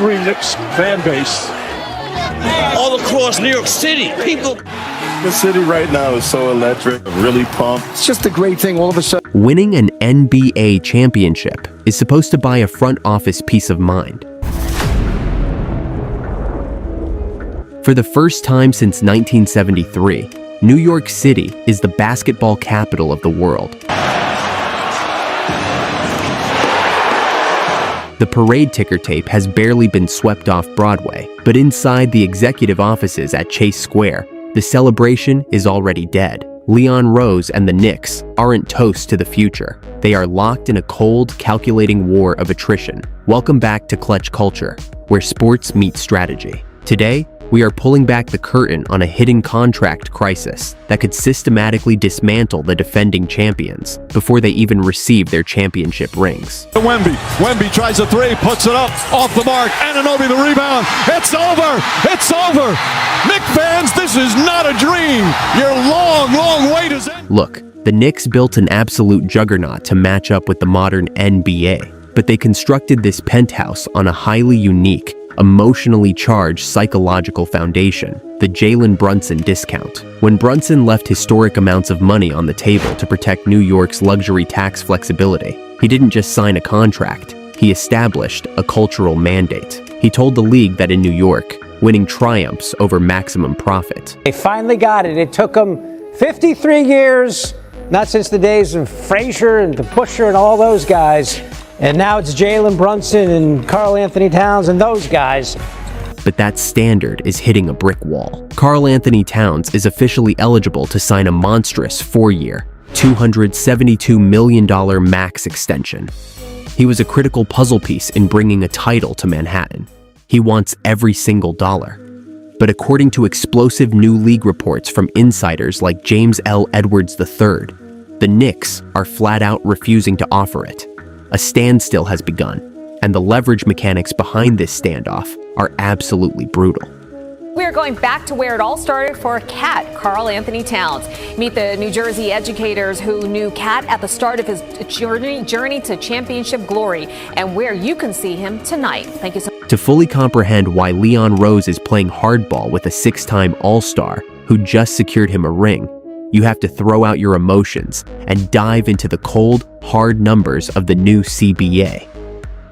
angry Knicks fan base. All across New York City, people. The city right now is so electric, really pumped. It's just a great thing all of a sudden. Winning an NBA championship is supposed to buy a front office peace of mind. For the first time since 1973, New York City is the basketball capital of the world. The parade ticker tape has barely been swept off Broadway, but inside the executive offices at Chase Square, the celebration is already dead. Leon Rose and the Knicks aren't toast to the future. They are locked in a cold, calculating war of attrition. Welcome back to Clutch Culture, where sports meet strategy. Today, we are pulling back the curtain on a hidden contract crisis that could systematically dismantle the defending champions before they even receive their championship rings. Wemby tries a three, puts it up, off the mark. Anunoby the rebound. It's over. It's over. Knicks fans, this is not a dream. Your long wait is ended. Look, the Knicks built an absolute juggernaut to match up with the modern NBA, but they constructed this penthouse on a highly unique, emotionally charged psychological foundation, the Jalen Brunson discount. When Brunson left historic amounts of money on the table to protect New York's luxury tax flexibility, he didn't just sign a contract, he established a cultural mandate. He told the league that in New York, winning triumphs over maximum profit. They finally got it. It took them 53 years, not since the days of Frazier and the Pusher and all those guys. And now it's Jalen Brunson and Karl Anthony Towns and those guys. But that standard is hitting a brick wall. Karl Anthony Towns is officially eligible to sign a monstrous 4-year, $272 million max extension. He was a critical puzzle piece in bringing a title to Manhattan. He wants every single dollar. But according to explosive new league reports from insiders like James L. Edwards III, the Knicks are flat out refusing to offer it. A standstill has begun, and the leverage mechanics behind this standoff are absolutely brutal. We are going back to where it all started for Cat, Karl Anthony Towns. Meet the New Jersey educators who knew Cat at the start of his journey to championship glory, and where you can see him tonight. Thank you so much. To fully comprehend why Leon Rose is playing hardball with a 6-time All-Star who just secured him a ring, you have to throw out your emotions and dive into the cold, hard numbers of the new CBA.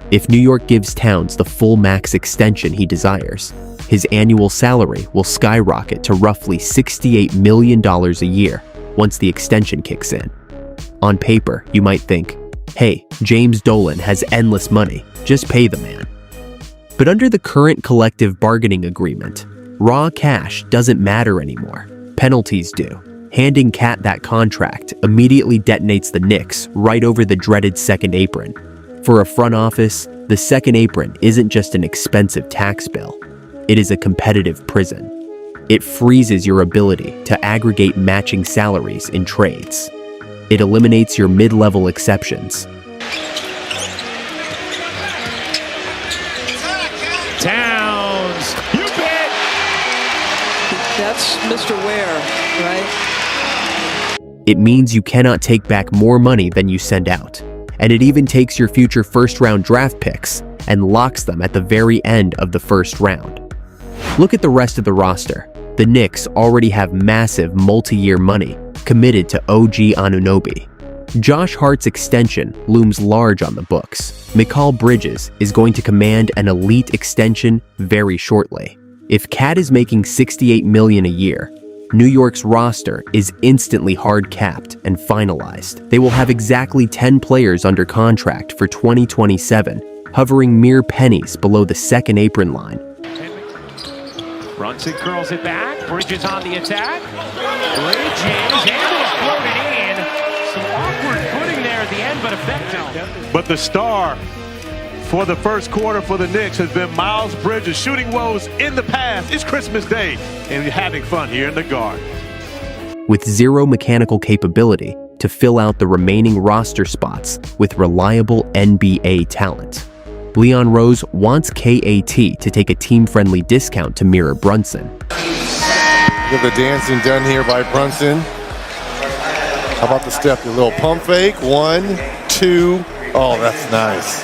If New York gives Towns the full max extension he desires, his annual salary will skyrocket to roughly $68 million a year once the extension kicks in. On paper, you might think, hey, James Dolan has endless money, just pay the man. But under the current collective bargaining agreement, raw cash doesn't matter anymore. Penalties do. Handing Cat that contract immediately detonates the Knicks right over the dreaded second apron. For a front office, the second apron isn't just an expensive tax bill. It is a competitive prison. It freezes your ability to aggregate matching salaries in trades. It eliminates your mid-level exceptions. Towns, you bet. That's Mr. Ware, right? It means you cannot take back more money than you send out. And it even takes your future first-round draft picks and locks them at the very end of the first round. Look at the rest of the roster. The Knicks already have massive multi-year money committed to OG Anunoby. Josh Hart's extension looms large on the books. Mikal Bridges is going to command an elite extension very shortly. If Cat is making $68 million a year, New York's roster is instantly hard-capped and finalized. They will have exactly 10 players under contract for 2027, hovering mere pennies below the second apron line. Brunson curls it back. Bridges on the attack. Bridges able to float it in. Some awkward footing there at the end, but effective. But the star for the first quarter for the Knicks has been Miles Bridges, shooting woes in the past. It's Christmas Day, and you're having fun here in the Garden. With zero mechanical capability to fill out the remaining roster spots with reliable NBA talent, Leon Rose wants KAT to take a team-friendly discount to mirror Brunson. Look at the dancing done here by Brunson. How about the step? A little pump fake. 1, 2. Oh, that's nice.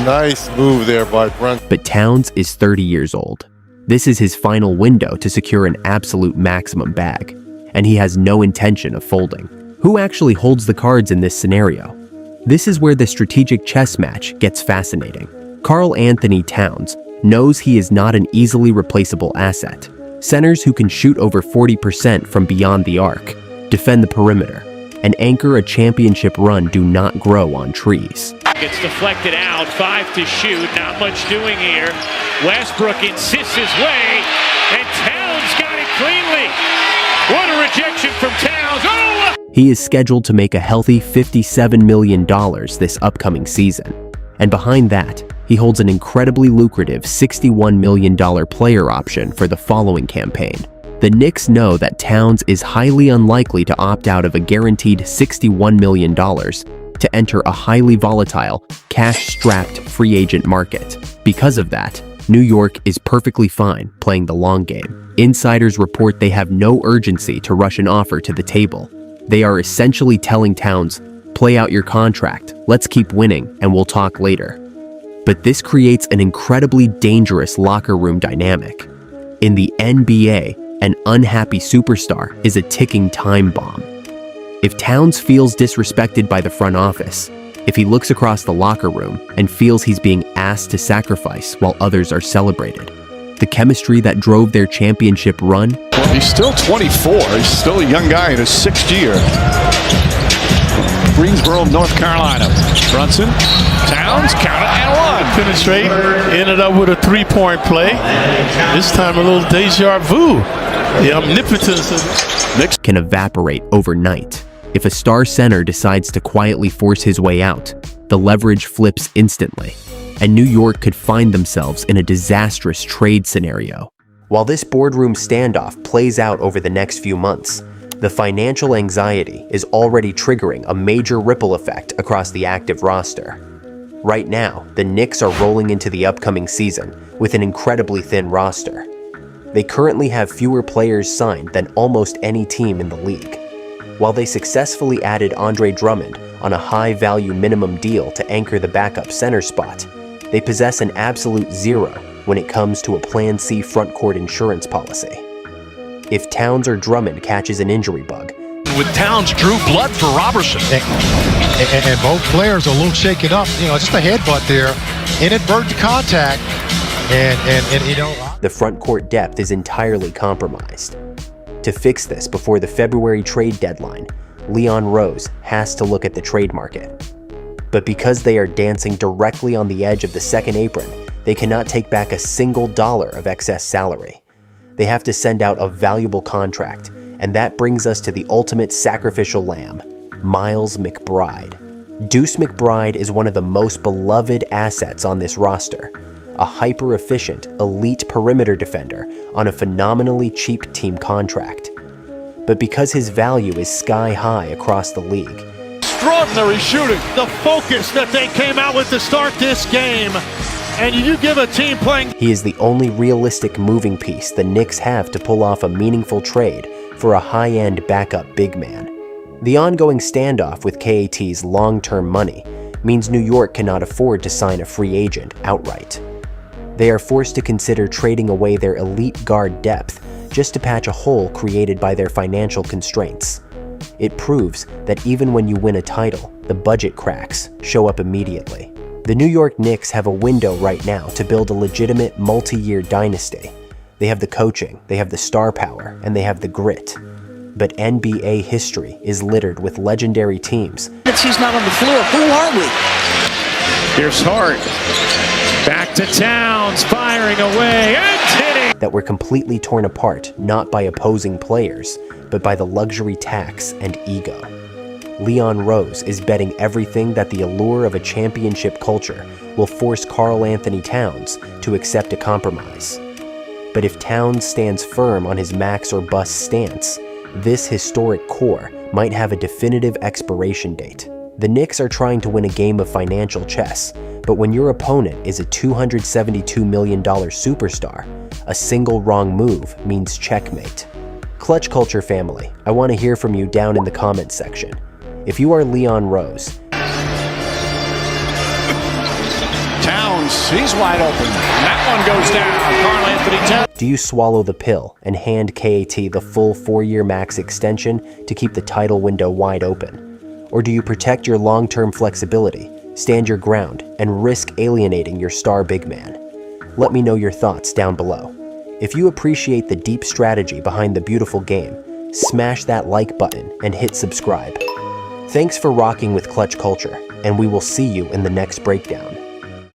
Nice move there by Brunson. But Towns is 30 years old. This is his final window to secure an absolute maximum bag, and he has no intention of folding. Who actually holds the cards in this scenario? This is where the strategic chess match gets fascinating. Karl Anthony Towns knows he is not an easily replaceable asset. Centers who can shoot over 40% from beyond the arc, defend the perimeter, and anchor a championship run do not grow on trees. Gets deflected out, 5 to shoot, not much doing here. Westbrook insists his way, and Towns got it cleanly. What a rejection from Towns. Oh! He is scheduled to make a healthy $57 million this upcoming season. And behind that, he holds an incredibly lucrative $61 million player option for the following campaign. The Knicks know that Towns is highly unlikely to opt out of a guaranteed $61 million to enter a highly volatile, cash-strapped free agent market. Because of that, New York is perfectly fine playing the long game. Insiders report they have no urgency to rush an offer to the table. They are essentially telling Towns, play out your contract, let's keep winning, and we'll talk later. But this creates an incredibly dangerous locker room dynamic. In the NBA, an unhappy superstar is a ticking time bomb. If Towns feels disrespected by the front office, if he looks across the locker room and feels he's being asked to sacrifice while others are celebrated, the chemistry that drove their championship run. Well, he's still 24. He's still a young guy in his 6th year. Greensboro, North Carolina. Brunson, Towns, count it, and one. Penetrate, ended up with a three-point play. This time a little deja vu. The omnipotence of Knicks can evaporate overnight. If a star center decides to quietly force his way out, the leverage flips instantly, and New York could find themselves in a disastrous trade scenario. While this boardroom standoff plays out over the next few months, the financial anxiety is already triggering a major ripple effect across the active roster. Right now, the Knicks are rolling into the upcoming season with an incredibly thin roster. They currently have fewer players signed than almost any team in the league. While they successfully added Andre Drummond on a high-value minimum deal to anchor the backup center spot, they possess an absolute zero when it comes to a Plan C frontcourt insurance policy. If Towns or Drummond catches an injury bug, with Towns drew blood for Robertson. And both players are a little shaken up. You know, just a headbutt there, inadvertent contact, and you know. The frontcourt depth is entirely compromised. To fix this before the February trade deadline, Leon Rose has to look at the trade market. But because they are dancing directly on the edge of the second apron, they cannot take back a single dollar of excess salary. They have to send out a valuable contract, and that brings us to the ultimate sacrificial lamb, Miles McBride. Deuce McBride is one of the most beloved assets on this roster, a hyper-efficient, elite perimeter defender on a phenomenally cheap team contract. But because his value is sky-high across the league, extraordinary shooting. The focus that they came out with to start this game. And you give a team playing. He is the only realistic moving piece the Knicks have to pull off a meaningful trade for a high-end backup big man. The ongoing standoff with KAT's long-term money means New York cannot afford to sign a free agent outright. They are forced to consider trading away their elite guard depth just to patch a hole created by their financial constraints. It proves that even when you win a title, the budget cracks show up immediately. The New York Knicks have a window right now to build a legitimate multi-year dynasty. They have the coaching, they have the star power, and they have the grit. But NBA history is littered with legendary teams. He's not on the floor. Who are we? Here's Hart. Back to Towns, firing away and hitting. That were completely torn apart not by opposing players, but by the luxury tax and ego. Leon Rose is betting everything that the allure of a championship culture will force Karl Anthony Towns to accept a compromise. But if Towns stands firm on his max or bust stance, this historic core might have a definitive expiration date. The Knicks are trying to win a game of financial chess, but when your opponent is a $272 million superstar, a single wrong move means checkmate. Clutch Culture family, I want to hear from you down in the comments section. If you are Leon Rose, He's wide open. That one goes down. Karl Anthony Towns. Do you swallow the pill and hand KAT the full 4-year max extension to keep the title window wide open? Or do you protect your long-term flexibility, stand your ground, and risk alienating your star big man? Let me know your thoughts down below. If you appreciate the deep strategy behind the beautiful game, smash that like button and hit subscribe. Thanks for rocking with Clutch Culture, and we will see you in the next breakdown.